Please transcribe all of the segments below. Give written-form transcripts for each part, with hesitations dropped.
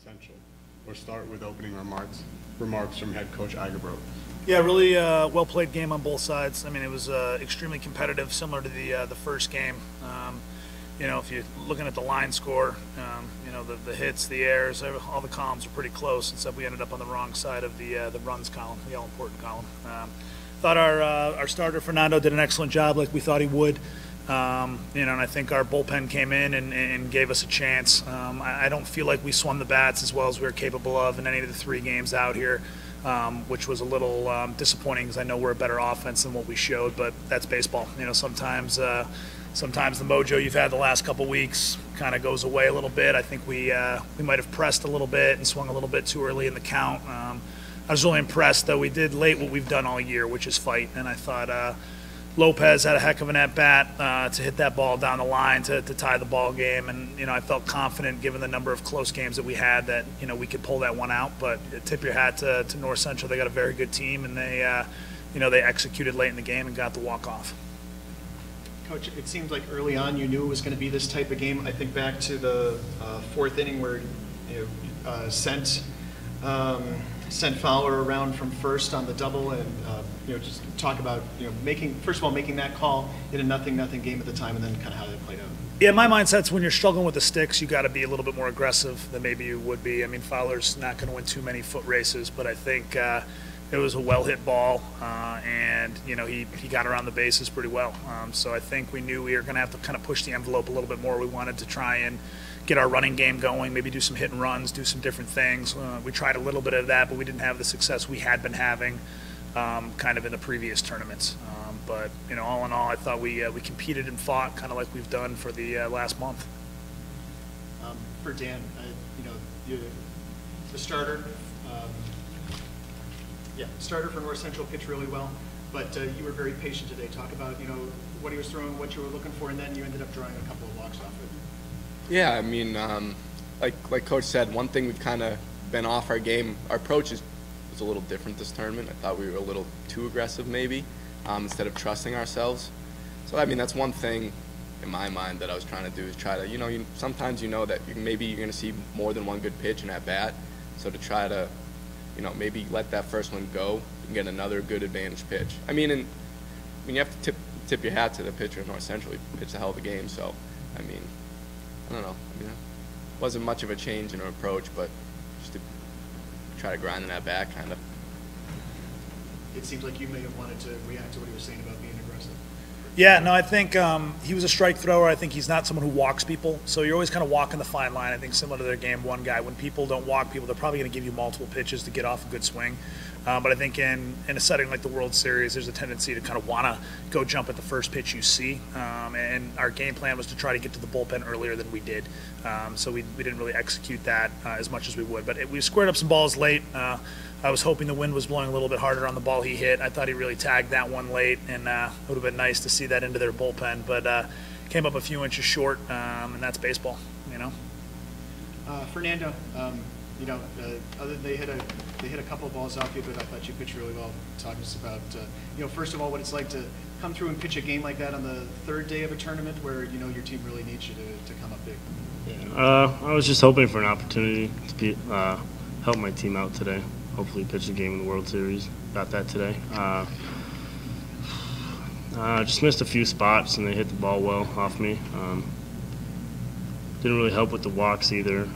Central. We'll start with opening remarks from head coach Eygabroat. Yeah, really well-played game on both sides. I mean, it was extremely competitive, similar to the first game. If you're looking at the line score, the hits, the errors, all the columns are pretty close, except we ended up on the wrong side of the runs column, the all-important column. Thought our starter, Fernando, did an excellent job like we thought he would. And I think our bullpen came in and gave us a chance. I don't feel like we swung the bats as well as we were capable of in any of the 3 games out here, which was a little disappointing because I know we're a better offense than what we showed, but that's baseball. Sometimes the mojo you've had the last couple weeks kind of goes away a little bit. I think we might have pressed a little bit and swung a little bit too early in the count. I was really impressed, though. We did late what we've done all year, which is fight, and I thought Lopez had a heck of an at-bat to hit that ball down the line to tie the ball game, and I felt confident given the number of close games that we had that we could pull that one out. But tip your hat to North Central. They got a very good team, and they executed late in the game and got the walk-off. Coach, it seemed like early on you knew it was going to be this type of game. I think back to the 4th inning where sent Fowler around from first on the double, and just talk about making that call in a nothing game at the time, and then kind of how that played out. Yeah, my mindset's when you're struggling with the sticks, you got to be a little bit more aggressive than maybe you would be. I mean, Fowler's not going to win too many foot races, but I think it was a well-hit ball, and he got around the bases pretty well. So I think we knew we were going to have to kind of push the envelope a little bit more. We wanted to try and get our running game going, maybe do some hit and runs, do some different things. We tried a little bit of that, but we didn't have the success we had been having kind of in the previous tournaments. But all in all, I thought we competed and fought kind of like we've done for the last month. For Dan, the starter, starter for North Central pitched really well, but you were very patient today. Talk about what he was throwing, what you were looking for, and then you ended up drawing a couple of walks off it. Yeah, I mean, like Coach said, one thing we've kind of been off our game. Our approach was a little different this tournament. I thought we were a little too aggressive maybe, instead of trusting ourselves. So, I mean, that's one thing in my mind that I was trying to do is try to, sometimes that maybe you're going to see more than one good pitch in at bat. So to try to, maybe let that first one go and get another good advantage pitch. I mean, you have to tip your hat to the pitcher in North Central. He pitched a hell of a game. So, I mean, I don't know. I mean, it wasn't much of a change in our approach, but just to try to grind in that back, kind of. It seems like you may have wanted to react to what he was saying about being aggressive. Yeah, no, I think he was a strike thrower. I think he's not someone who walks people. So you're always kind of walking the fine line. I think similar to their game one guy, when people don't walk people, they're probably going to give you multiple pitches to get off a good swing. But I think in a setting like the World Series, there's a tendency to kind of want to go jump at the first pitch you see. And our game plan was to try to get to the bullpen earlier than we did. So we didn't really execute that as much as we would. But we squared up some balls late. I was hoping the wind was blowing a little bit harder on the ball he hit. I thought he really tagged that one late, and it would have been nice to see that into their bullpen. But came up a few inches short, and that's baseball, Fernando, other than they hit a couple of balls off you, but I thought you pitched really well. Talk to us about, first of all, what it's like to come through and pitch a game like that on the 3rd day of a tournament where your team really needs you to come up big. I was just hoping for an opportunity to help my team out today. Hopefully pitch a game in the World Series. Got that today. Just missed a few spots, and they hit the ball well off me. Didn't really help with the walks either.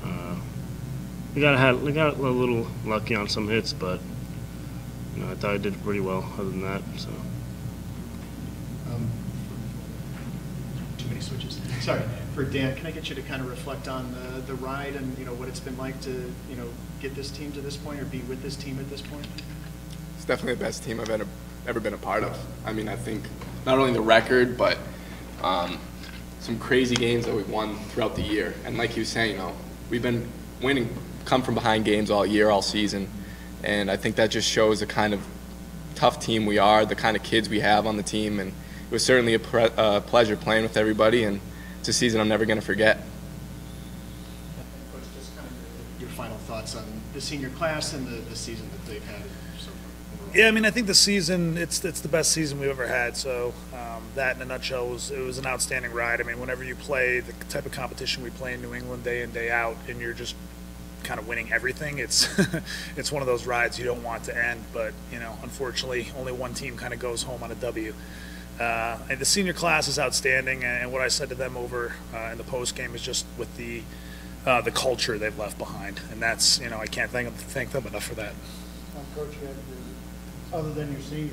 We got a little lucky on some hits, but I thought I did pretty well other than that. So. Too many switches. Sorry. For Dan, can I get you to kind of reflect on the ride and what it's been like to get this team to this point or be with this team at this point? It's definitely the best team I've ever been a part of. I mean, I think not only the record, but some crazy games that we've won throughout the year. And like you was saying, we've been winning, come from behind games all year, all season, and I think that just shows the kind of tough team we are, the kind of kids we have on the team, and it was certainly a pleasure playing with everybody. And it's a season I'm never going to forget. Coach, just kind of your final thoughts on the senior class and the season that they've had so far. Yeah, I mean, I think the season, it's the best season we've ever had. So that in a nutshell, it was an outstanding ride. I mean, whenever you play the type of competition we play in New England day in, day out, and you're just kind of winning everything. It's it's one of those rides you don't want to end, but unfortunately, only one team kind of goes home on a W. And the senior class is outstanding, and what I said to them over in the post game is just with the culture they've left behind, and that's I can't thank them enough for that. Coach, other than your seniors,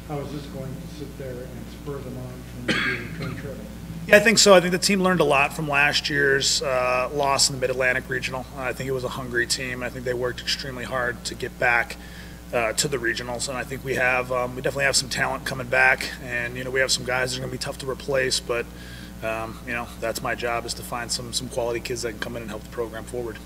how is this going to sit there and spur them on from maybe a return trip? Yeah, I think so. I think the team learned a lot from last year's loss in the Mid-Atlantic Regional. I think it was a hungry team. I think they worked extremely hard to get back to the regionals, and I think we definitely have some talent coming back, and we have some guys that are going to be tough to replace, but that's my job, is to find some quality kids that can come in and help the program forward.